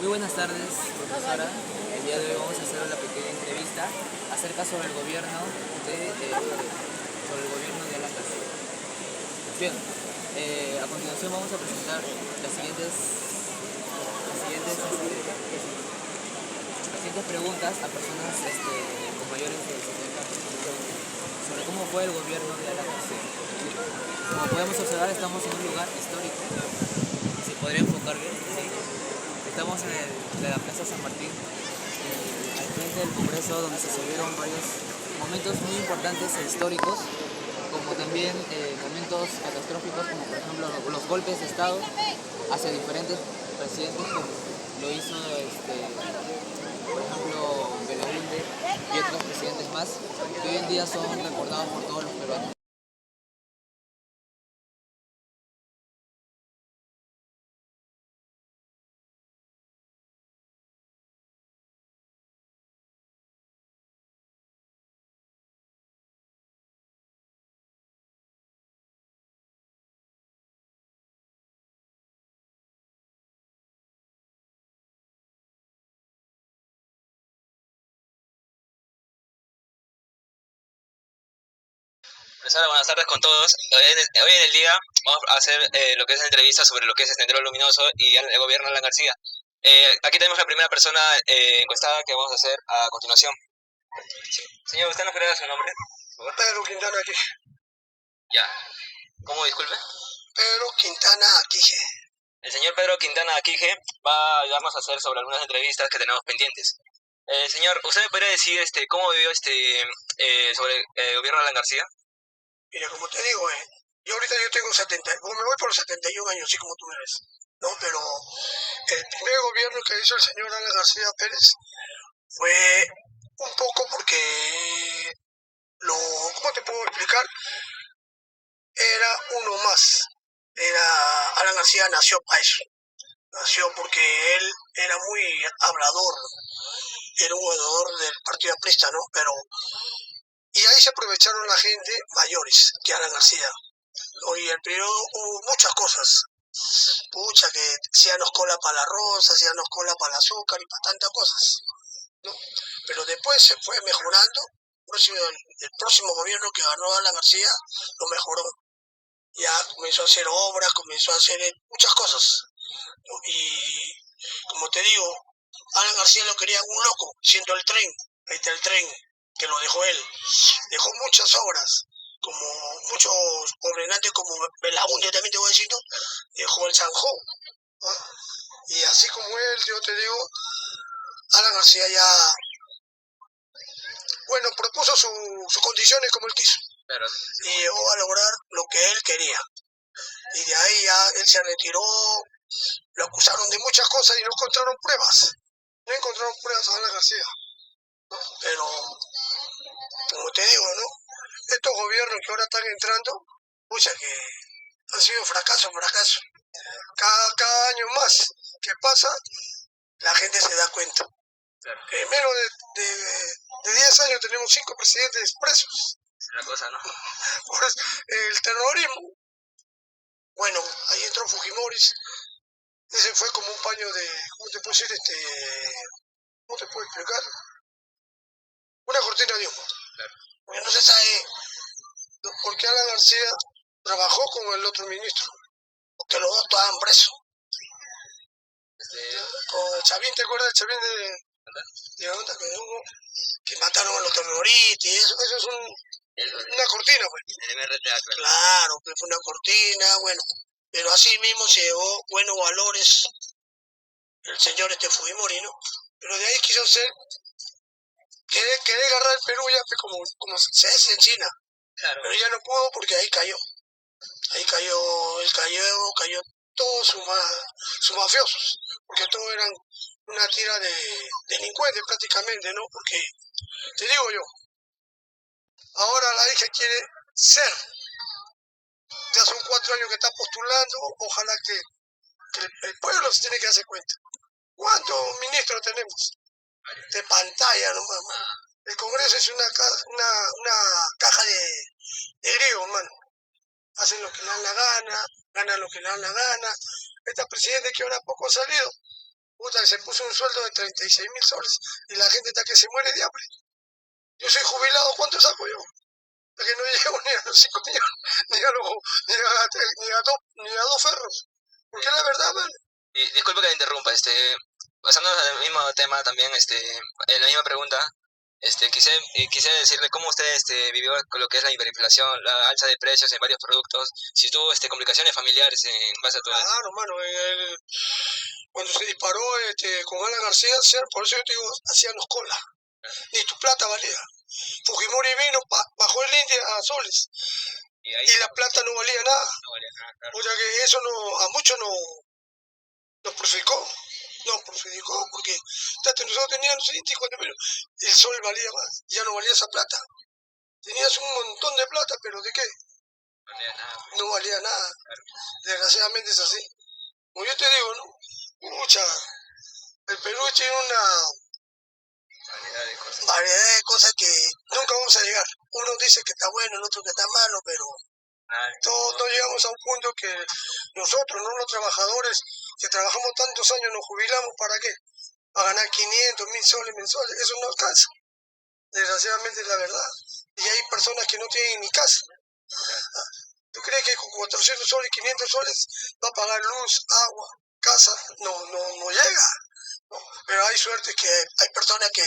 buenas tardes, profesora. El día de hoy vamos a hacer una pequeña entrevista acerca sobre el gobierno de Alan García. Bien, a continuación vamos a presentar las siguientes preguntas a personas con mayores de 70 años sobre cómo fue el gobierno de Alan García. Como podemos observar, estamos en un lugar histórico. ¿Se podría enfocar bien? Sí. Estamos en la Plaza San Martín, al frente del Congreso, donde se vivieron varios momentos muy importantes e históricos, como también momentos catastróficos, como por ejemplo los golpes de Estado hacia diferentes presidentes, como lo hizo por ejemplo Belaúnde y otros presidentes más, que hoy en día son recordados por todos los peruanos. Profesora, buenas tardes con todos. Hoy en el día vamos a hacer lo que es la entrevista sobre lo que es el Sendero Luminoso y el gobierno de Alan García. Aquí tenemos la primera persona encuestada que vamos a hacer a continuación. Señor, ¿usted nos puede dar su nombre? Pedro Quintana Aquije. Ya. ¿Cómo, disculpe? Pedro Quintana Aquije. El señor Pedro Quintana Aquije va a ayudarnos a hacer sobre algunas entrevistas que tenemos pendientes. Señor, ¿usted me podría decir cómo vivió sobre el gobierno de Alan García? Mira, como te digo, yo ahorita tengo 70, me voy por los 71 años, así como tú me ves, ¿no? Pero el primer gobierno que hizo el señor Alan García Pérez fue un poco porque, ¿cómo te puedo explicar? Era uno más. Alan García nació para eso. Nació porque él era muy hablador, era un jugador del Partido Aprista, ¿no? Y ahí se aprovecharon la gente mayores que Alan García. ¿No? Y el periodo hubo muchas cosas. Pucha, que hacíamos cola para la rosa, hacíamos cola para el azúcar y para tantas cosas, ¿no? Pero después se fue mejorando. El próximo gobierno que ganó Alan García lo mejoró. Ya comenzó a hacer obras, comenzó a hacer muchas cosas, ¿no? Y como te digo, Alan García lo quería un loco, siendo el tren. Ahí está el tren que lo dejó él. Dejó muchas obras, como muchos gobernantes como Belaúnde, también te voy a decir, ¿no? Dejó el Sanjó, ¿no? Y así como él, yo te digo, Alan García ya, bueno, propuso sus condiciones como él quiso. Claro. Y llegó a lograr lo que él quería. Y de ahí ya él se retiró, lo acusaron de muchas cosas y no encontraron pruebas. No encontraron pruebas a Alan García, ¿no? Pero, como te digo, ¿no? Estos gobiernos que ahora están entrando, pucha, que han sido fracaso. Cada año más que pasa, la gente se da cuenta. Claro. En menos de 10 años tenemos 5 presidentes presos. La cosa, ¿no? Por eso, el terrorismo, bueno, ahí entró Fujimori, ese fue como un paño de, ¿cómo te puedo decir? ¿Cómo te puedo explicar? Una cortina de humo. Claro. Porque no se sabe por qué Alan García trabajó con el otro ministro, porque los dos estaban presos. Con Chavín, ¿te acuerdas del Chavín de onda que mataron a los terroristas? Y eso es una cortina, pues. Claro, que fue una cortina, bueno. Pero así mismo se llevó buenos valores el señor Fujimori, ¿no? Pero de ahí quiso ser, quería agarrar el Perú ya como se hace en China. Claro. Pero ya no pudo porque ahí cayó. Él cayó todos sus mafiosos, porque todos eran una tira de delincuentes prácticamente, ¿no? Porque, te digo yo, ahora la hija quiere ser, ya son 4 años que está postulando, ojalá que el pueblo se tiene que darse cuenta. ¿Cuántos ministros tenemos? De pantalla nomás. El Congreso es una caja de griego, hermano. Hacen lo que le dan la gana, ganan lo que le dan la gana. Esta presidenta que ahora poco ha salido, Puta, se puso un sueldo de 36.000 soles y la gente está que se muere de hambre. Yo soy jubilado, ¿cuánto saco yo? Es que no llego ni a los 5 millones, ni a dos ferros. Porque es la verdad, ¿vale? Y disculpe que le interrumpa, basándonos en el mismo tema también, en la misma pregunta, quise decirle cómo usted vivió con lo que es la hiperinflación, la alza de precios en varios productos, si tuvo complicaciones familiares en base a todo eso. Claro, mano, cuando se disparó con Alan García, por eso yo te digo, hacíamos cola. Ni tu plata valía. Fujimori vino, bajó el India a soles. Y la plata no valía nada. No valía nada, claro. O sea que eso a muchos nos perjudicó. Nos perjudicó porque nosotros teníamos 24.000, el sol valía más, ya no valía esa plata. Tenías un montón de plata, pero ¿de qué? No valía nada. No valía nada. Claro. Desgraciadamente es así. Como yo te digo, ¿no? El Perú tiene una variedad de cosas que nunca vamos a llegar. Uno dice que está bueno, el otro que está malo, pero todos no llegamos a un punto que nosotros, no los trabajadores, que trabajamos tantos años, nos jubilamos, ¿para qué? A ganar 500.000 soles mensuales, eso no alcanza. Desgraciadamente es la verdad. Y hay personas que no tienen ni casa. ¿Tú crees que con 400 soles, 500 soles va a pagar luz, agua, casa? No llega. No. Pero hay suerte que hay personas que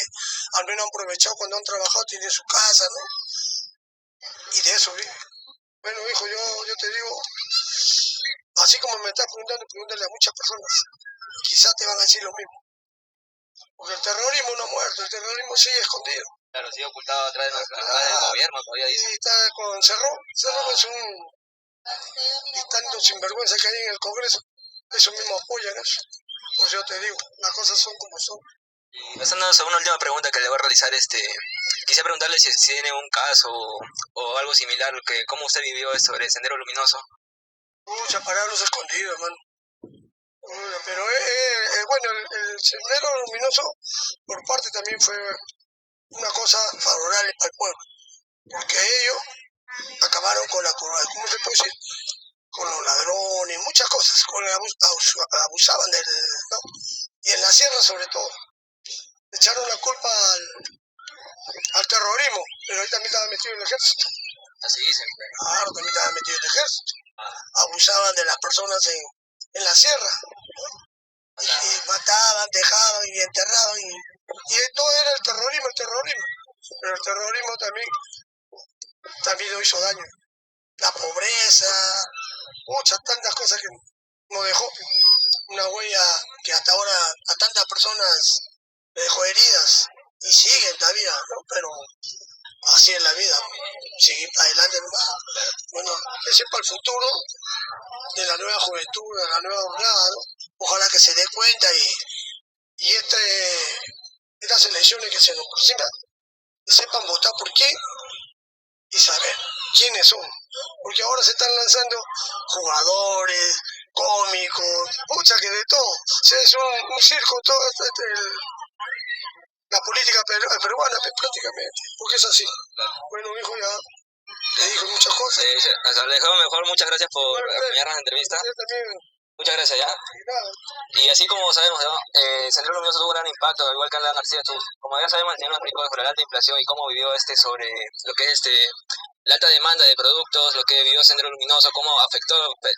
al menos han aprovechado cuando han trabajado, tienen su casa, ¿no? Y de eso vive. Bueno, hijo, yo te digo, así como me estás preguntando, pregúntale a muchas personas. Quizás te van a decir lo mismo. Porque el terrorismo no ha muerto, el terrorismo sigue escondido. Claro, sigue ocultado atrás del gobierno, todavía dice. Y está con Cerrón. Cerrón es y tanto sinvergüenza que hay en el Congreso, eso mismo apoyan eso. Pues yo te digo, las cosas son como son. Y basándonos en una última pregunta que le voy a realizar, quisiera preguntarle si tiene un caso o algo similar, cómo usted vivió sobre el Sendero Luminoso. Mucha parados escondidos, hermano. Pero bueno, el Sendero Luminoso por parte también fue una cosa favorable para el pueblo, porque ellos acabaron con ¿cómo se puede decir? Con los ladrones, muchas cosas, abusaban ¿no? Y en la sierra sobre todo. Echaron la culpa al terrorismo, pero él también estaba metido en el ejército. Así dicen. Claro, también estaba metido en el ejército. Abusaban de las personas en la sierra. Y mataban, dejaban y enterraban. Y todo era el terrorismo. Pero el terrorismo también lo hizo daño. La pobreza, tantas cosas que nos dejó. Una huella que hasta ahora a tantas personas le dejó heridas. Y siguen todavía, ¿no? Pero así es la vida. Seguir para adelante nomás. Bueno, ese es para el futuro de la nueva juventud, de la nueva jornada, ¿no? Ojalá que se dé cuenta y estas elecciones que se nos aproximan, sepan votar por quién y saber quiénes son. Porque ahora se están lanzando jugadores, cómicos, que de todo. O sea, es un circo todo la política peruana prácticamente, porque es así. Bueno, hijo, ya te dijo muchas cosas. Alejo, mejor muchas gracias por acompañarnos en la entrevista. Muchas gracias, ¿ya? Y así como sabemos, ¿no? Sendero Luminoso tuvo un gran impacto, al igual que Alan García. Como ya sabemos, el señor nos explicó sobre la alta inflación y cómo vivió sobre lo que es la alta demanda de productos, lo que vivió Sendero Luminoso, cómo afectó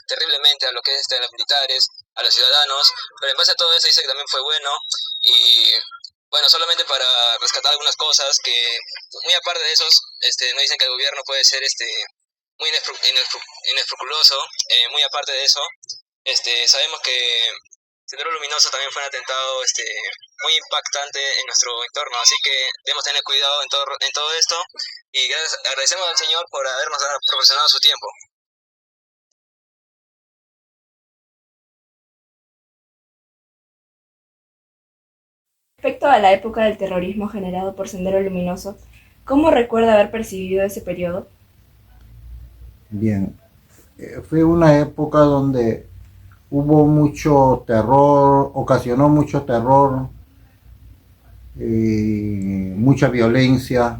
terriblemente a lo que es a los militares, a los ciudadanos. Pero en base a todo eso dice que también fue bueno. Y bueno, solamente para rescatar algunas cosas que, muy aparte de esos, nos dicen que el gobierno puede ser muy inescrupuloso. Muy aparte de eso, sabemos que Sendero Luminoso también fue un atentado muy impactante en nuestro entorno, así que debemos tener cuidado en todo esto y agradecemos al Señor por habernos proporcionado su tiempo. Respecto a la época del terrorismo generado por Sendero Luminoso, ¿cómo recuerda haber percibido ese periodo? Bien, fue una época donde hubo mucho terror, ocasionó mucho terror, mucha violencia,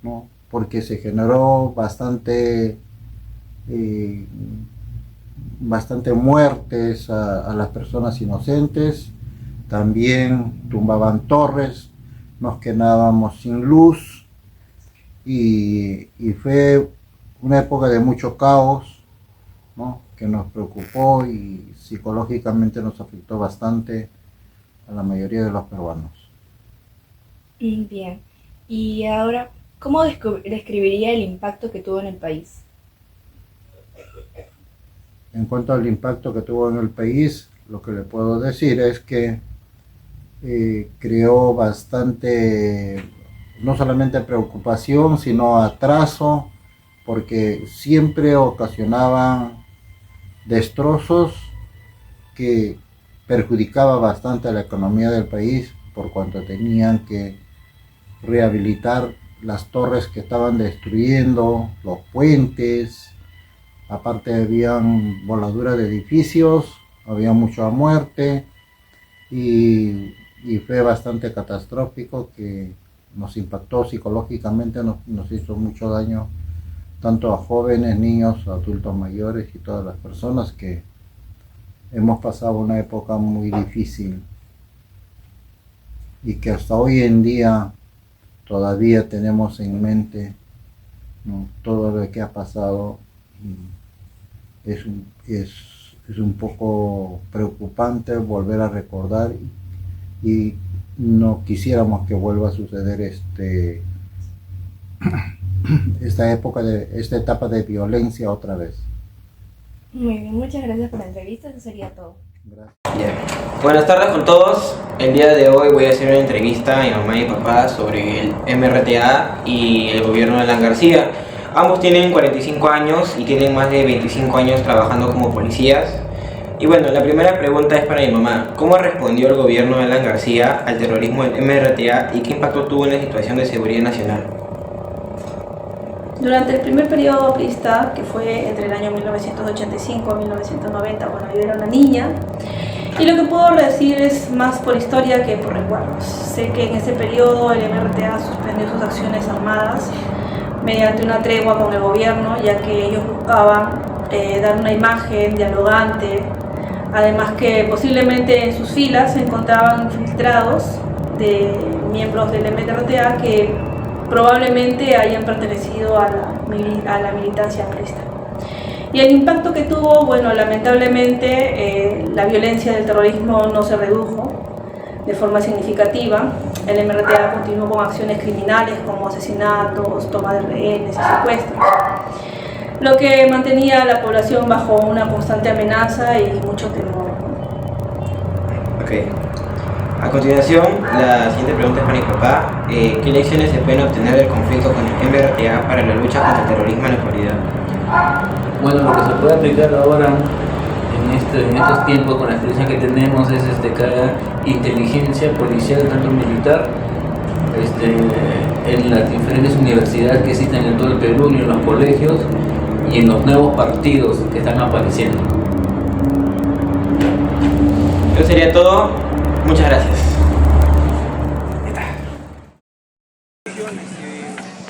¿no? Porque se generó bastante muertes a las personas inocentes, también tumbaban torres, nos quedábamos sin luz y fue una época de mucho caos, ¿no? Que nos preocupó y psicológicamente nos afectó bastante a la mayoría de los peruanos. Bien. Y ahora, ¿cómo describiría el impacto que tuvo en el país? En cuanto al impacto que tuvo en el país, lo que le puedo decir es que creó bastante, no solamente preocupación, sino atraso, porque siempre ocasionaban destrozos que perjudicaba bastante a la economía del país, por cuanto tenían que rehabilitar las torres que estaban destruyendo, los puentes, aparte habían voladuras de edificios, había mucha muerte y fue bastante catastrófico, que nos impactó psicológicamente, nos hizo mucho daño tanto a jóvenes, niños, adultos mayores y todas las personas que hemos pasado una época muy difícil y que hasta hoy en día todavía tenemos en mente, ¿no?, todo lo que ha pasado. Es un poco preocupante volver a recordar y no quisiéramos que vuelva a suceder esta etapa de violencia otra vez. Muy bien, muchas gracias por la entrevista, eso sería todo. Gracias. Bien. Buenas tardes con todos. El día de hoy voy a hacer una entrevista a mi mamá y mi papá sobre el MRTA y el gobierno de Alan García. Ambos tienen 45 años y tienen más de 25 años trabajando como policías. Y bueno, la primera pregunta es para mi mamá. ¿Cómo respondió el gobierno de Alan García al terrorismo del MRTA y qué impacto tuvo en la situación de seguridad nacional? Durante el primer periodo aprista, que fue entre el año 1985 a 1990, bueno, yo era una niña, y lo que puedo decir es más por historia que por recuerdos. Sé que en ese periodo el MRTA suspendió sus acciones armadas mediante una tregua con el gobierno, ya que ellos buscaban dar una imagen dialogante, además que posiblemente en sus filas se encontraban infiltrados de miembros del MRTA que probablemente hayan pertenecido a la militancia aprista. Y el impacto que tuvo, bueno, lamentablemente la violencia del terrorismo no se redujo de forma significativa. El MRTA continuó con acciones criminales como asesinatos, toma de rehenes y secuestros, lo que mantenía a la población bajo una constante amenaza y mucho temor. Ok. A continuación, la siguiente pregunta es para mi papá. ¿Qué lecciones se pueden obtener del conflicto con el MRTA para la lucha contra el terrorismo en la actualidad? Bueno, lo que se puede aplicar ahora en estos tiempos con la experiencia que tenemos es que haya inteligencia policial, tanto militar, en las diferentes universidades que existen en todo el Perú y en los colegios y en los nuevos partidos que están apareciendo. Eso sería todo. Muchas gracias.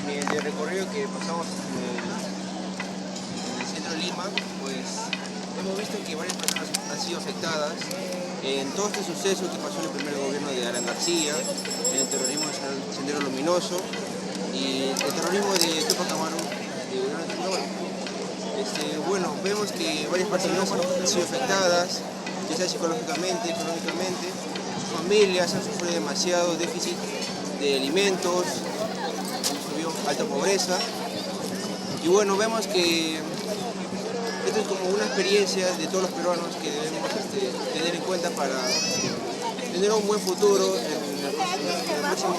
Mediante el recorrido que pasamos en el centro de Lima, pues hemos visto que varias personas han sido afectadas en todo este suceso que pasó en el primer gobierno de Alan García, en el terrorismo del Sendero Luminoso y el terrorismo de Tupac Amaru. Bueno, vemos que varias personas han sido afectadas, ya sea psicológicamente, económicamente. Sus familias han sufrido demasiado déficit de alimentos, han sufrido alta pobreza. Y bueno, vemos que esto es como una experiencia de todos los peruanos que debemos tener en cuenta para tener un buen futuro en las próximas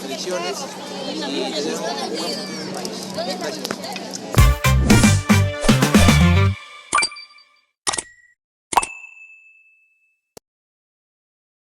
elecciones y tener un buen futuro en el país. Gracias.